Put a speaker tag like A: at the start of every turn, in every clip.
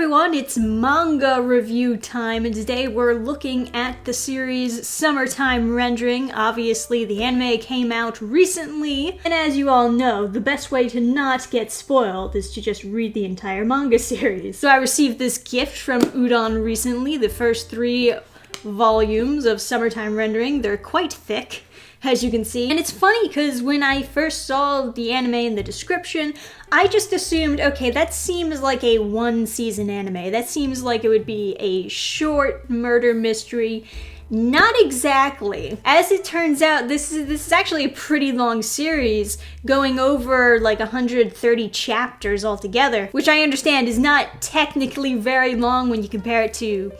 A: everyone, it's manga review time, and today we're looking at the series Summertime Rendering. Obviously, the anime came out recently, and as you all know, the best way to not get spoiled is to just read the entire manga series. So I received this gift from Udon recently, the first 3 volumes of Summertime Rendering. They're quite thick, as you can see. And it's funny because when I first saw the anime in the description, I just assumed, okay, that seems like a 1-season anime. That seems like it would be a short murder mystery. Not exactly. As it turns out, this is actually a pretty long series, going over like 130 chapters altogether, which I understand is not technically very long when you compare it to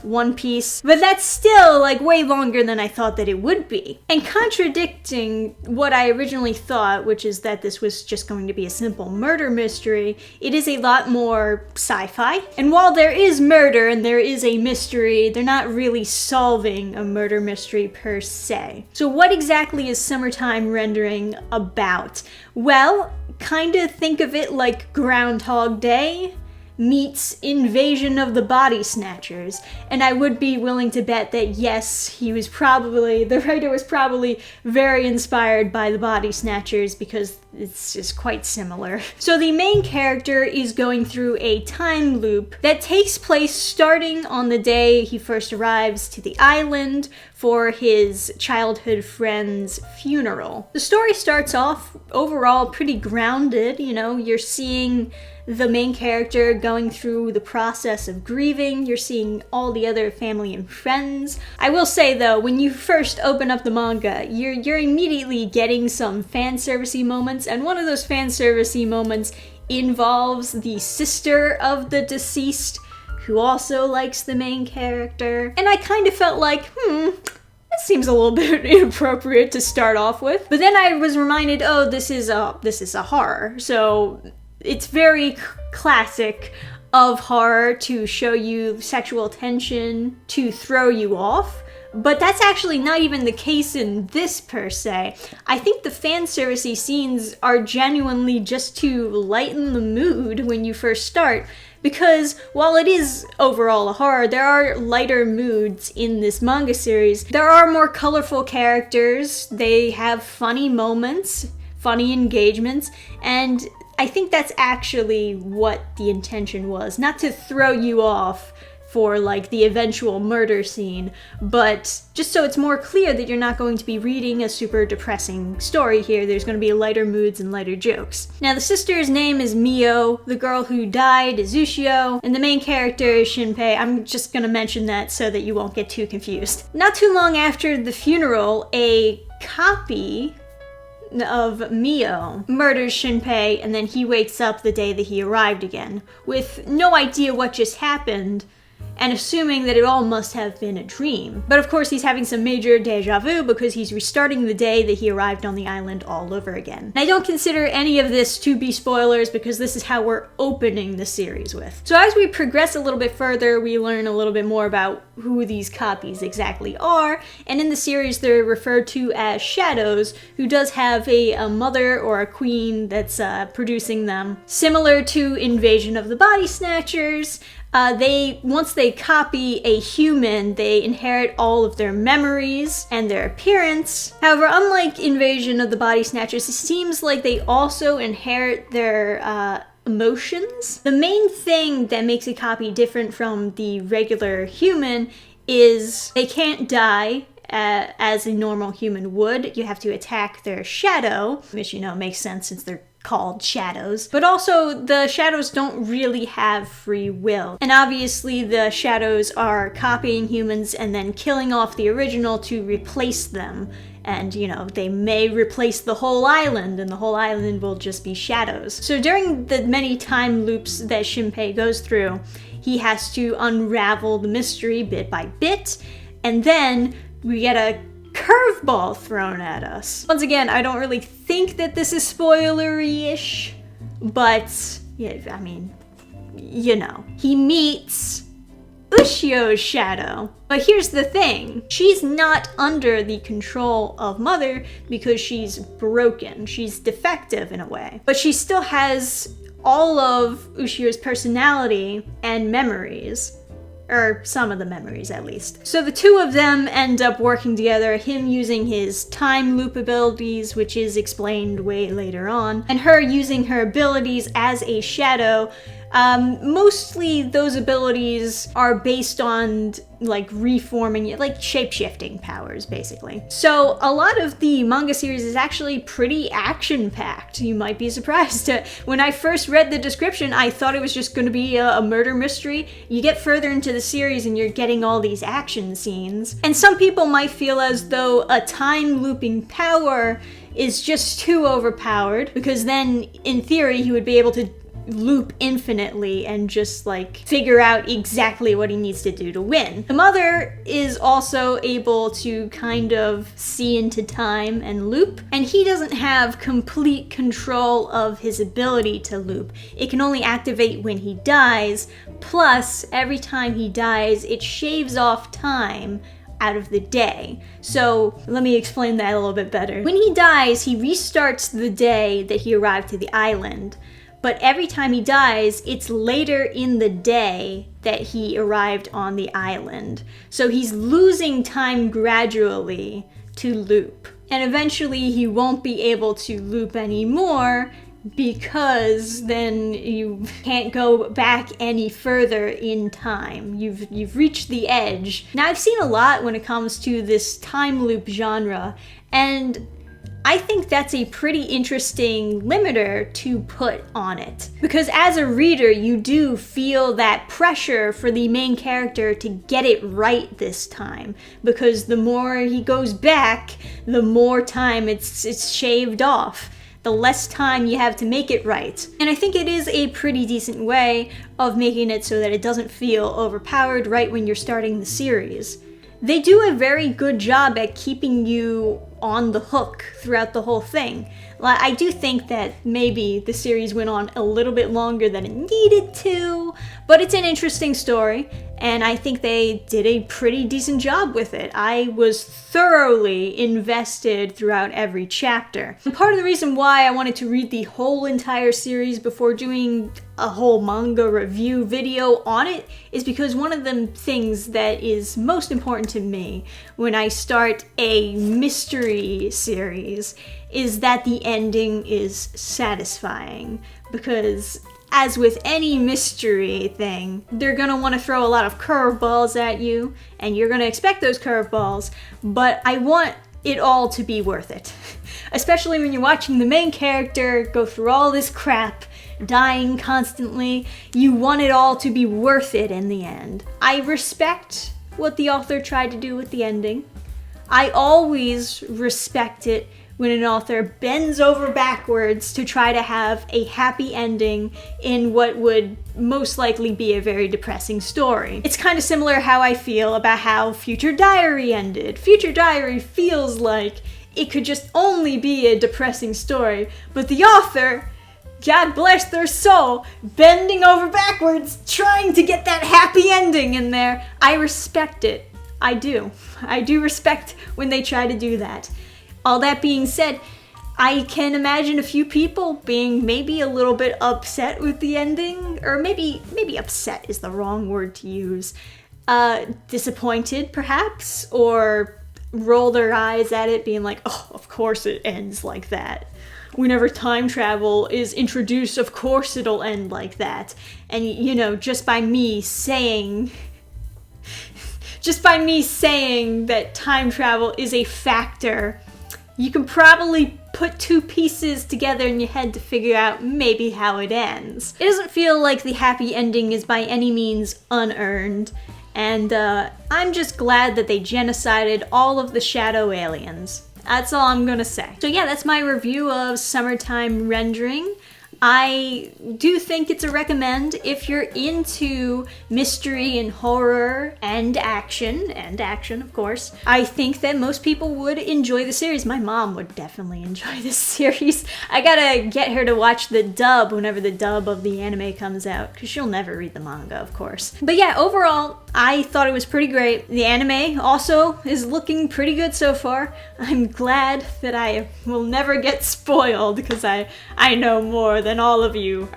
A: One Piece, but that's still like way longer than I thought that it would be. And contradicting what I originally thought, which is that this was just going to be a simple murder mystery, it is a lot more sci-fi. And while there is murder and there is a mystery, they're not really solving a murder mystery per se. So what exactly is Summertime Rendering about? Well, kinda think of it like Groundhog Day meets Invasion of the Body Snatchers, and I would be willing to bet that yes, the writer was probably very inspired by the Body Snatchers because it's just quite similar. So the main character is going through a time loop that takes place starting on the day he first arrives to the island for his childhood friend's funeral. The story starts off overall pretty grounded, you know, you're seeing the main character going through the process of grieving, you're seeing all the other family and friends. I will say though, when you first open up the manga, you're immediately getting some fan servicey moments, and one of those fan servicey moments involves the sister of the deceased, who also likes the main character. And I kind of felt like, that seems a little bit inappropriate to start off with. But then I was reminded, oh, this is a horror, so it's very classic of horror to show you sexual tension, to throw you off. But that's actually not even the case in this per se. I think the fan servicey scenes are genuinely just to lighten the mood when you first start, because while it is overall a horror, there are lighter moods in this manga series. There are more colorful characters, they have funny moments, funny engagements, and I think that's actually what the intention was. Not to throw you off for like the eventual murder scene, but just so it's more clear that you're not going to be reading a super depressing story here. There's going to be lighter moods and lighter jokes. Now the sister's name is Mio, the girl who died is Ushio, and the main character is Shinpei. I'm just going to mention that so that you won't get too confused. Not too long after the funeral, a copy of Mio murders Shinpei, and then he wakes up the day that he arrived again, with no idea what just happened, and assuming that it all must have been a dream. But of course he's having some major deja vu because he's restarting the day that he arrived on the island all over again. And I don't consider any of this to be spoilers because this is how we're opening the series with. So as we progress a little bit further, we learn a little bit more about who these copies exactly are, and in the series they're referred to as shadows, who does have a mother or a queen that's producing them. Similar to Invasion of the Body Snatchers, once they copy a human, they inherit all of their memories and their appearance. However, unlike Invasion of the Body Snatchers, it seems like they also inherit their emotions. The main thing that makes a copy different from the regular human is they can't die as a normal human would. You have to attack their shadow, which, you know, makes sense since they're called shadows. But also, the shadows don't really have free will. And obviously, the shadows are copying humans and then killing off the original to replace them. And, you know, they may replace the whole island, and the whole island will just be shadows. So during the many time loops that Shinpei goes through, he has to unravel the mystery bit by bit, and then we get a curveball thrown at us. Once again, I don't really think that this is spoilery-ish, but yeah, I mean, you know. He meets Ushio's shadow. But here's the thing, she's not under the control of Mother because she's broken. She's defective in a way. But she still has all of Ushio's personality and memories. Or some of the memories, at least. So the two of them end up working together, him using his time loop abilities, which is explained way later on, and her using her abilities as a shadow. Mostly those abilities are based on like reforming, like shape-shifting powers, basically. So a lot of the manga series is actually pretty action-packed. You might be surprised. When I first read the description, I thought it was just going to be a murder mystery. You get further into the series and you're getting all these action scenes. And some people might feel as though a time-looping power is just too overpowered, because then, in theory, he would be able to loop infinitely and just like figure out exactly what he needs to do to win. The Mother is also able to kind of see into time and loop, and he doesn't have complete control of his ability to loop. It can only activate when he dies, plus every time he dies it shaves off time out of the day. So let me explain that a little bit better. When he dies, he restarts the day that he arrived to the island. But every time he dies, it's later in the day that he arrived on the island. So he's losing time gradually to loop. And eventually he won't be able to loop anymore, because then you can't go back any further in time. You've reached the edge. Now, I've seen a lot when it comes to this time loop genre, and I think that's a pretty interesting limiter to put on it. Because as a reader, you do feel that pressure for the main character to get it right this time. Because the more he goes back, the more time it's shaved off. The less time you have to make it right. And I think it is a pretty decent way of making it so that it doesn't feel overpowered right when you're starting the series. They do a very good job at keeping you on the hook throughout the whole thing. I do think that maybe the series went on a little bit longer than it needed to, but it's an interesting story, and I think they did a pretty decent job with it. I was thoroughly invested throughout every chapter. And part of the reason why I wanted to read the whole entire series before doing a whole manga review video on it is because one of the things that is most important to me when I start a mystery series is that the ending is satisfying. Because as with any mystery thing, they're gonna want to throw a lot of curveballs at you, and you're gonna expect those curveballs, but I want it all to be worth it. Especially when you're watching the main character go through all this crap, dying constantly. You want it all to be worth it in the end. I respect what the author tried to do with the ending. I always respect it when an author bends over backwards to try to have a happy ending in what would most likely be a very depressing story. It's kind of similar how I feel about how Future Diary ended. Future Diary feels like it could just only be a depressing story, but the author, God bless their soul, bending over backwards, trying to get that happy ending in there. I respect it. I do. I do respect when they try to do that. All that being said, I can imagine a few people being maybe a little bit upset with the ending, or maybe upset is the wrong word to use. Disappointed, perhaps, or roll their eyes at it being like, oh, of course it ends like that. Whenever time travel is introduced, of course it'll end like that. And you know, just by me saying that time travel is a factor, you can probably put two pieces together in your head to figure out maybe how it ends. It doesn't feel like the happy ending is by any means unearned, and I'm just glad that they genocided all of the shadow aliens. That's all I'm gonna say. So yeah, that's my review of Summertime Rendering. I do think it's a recommend if you're into mystery and horror and action of course. I think that most people would enjoy the series. My mom would definitely enjoy this series. I gotta get her to watch the dub whenever the dub of the anime comes out, because she'll never read the manga, of course. But yeah, overall, I thought it was pretty great. The anime also is looking pretty good so far. I'm glad that I will never get spoiled, because I know more than all of you.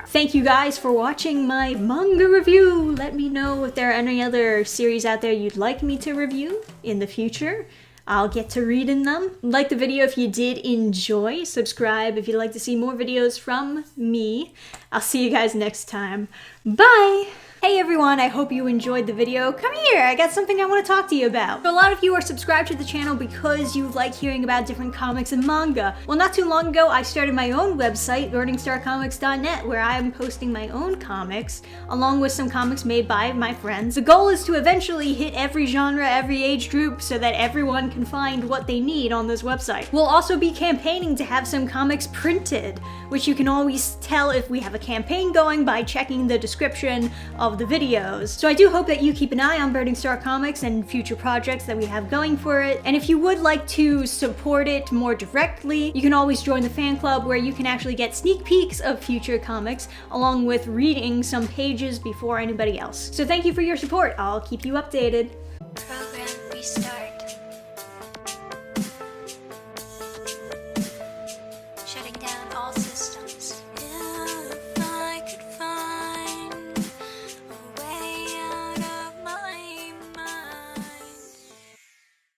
A: Thank you guys for watching my manga review. Let me know if there are any other series out there you'd like me to review in the future. I'll get to reading them. Like the video if you did enjoy. Subscribe if you'd like to see more videos from me. I'll see you guys next time. Bye! Hey everyone, I hope you enjoyed the video. Come here, I got something I want to talk to you about. So a lot of you are subscribed to the channel because you like hearing about different comics and manga. Well, not too long ago, I started my own website, burningstarcomics.net, where I am posting my own comics, along with some comics made by my friends. The goal is to eventually hit every genre, every age group, so that everyone can find what they need on this website. We'll also be campaigning to have some comics printed, which you can always tell if we have a campaign going by checking the description of the videos. So I do hope that you keep an eye on Burning Star Comics and future projects that we have going for it. And if you would like to support it more directly, you can always join the fan club, where you can actually get sneak peeks of future comics, along with reading some pages before anybody else. So thank you for your support. I'll keep you updated.
B: Program restart. Shutting down all systems.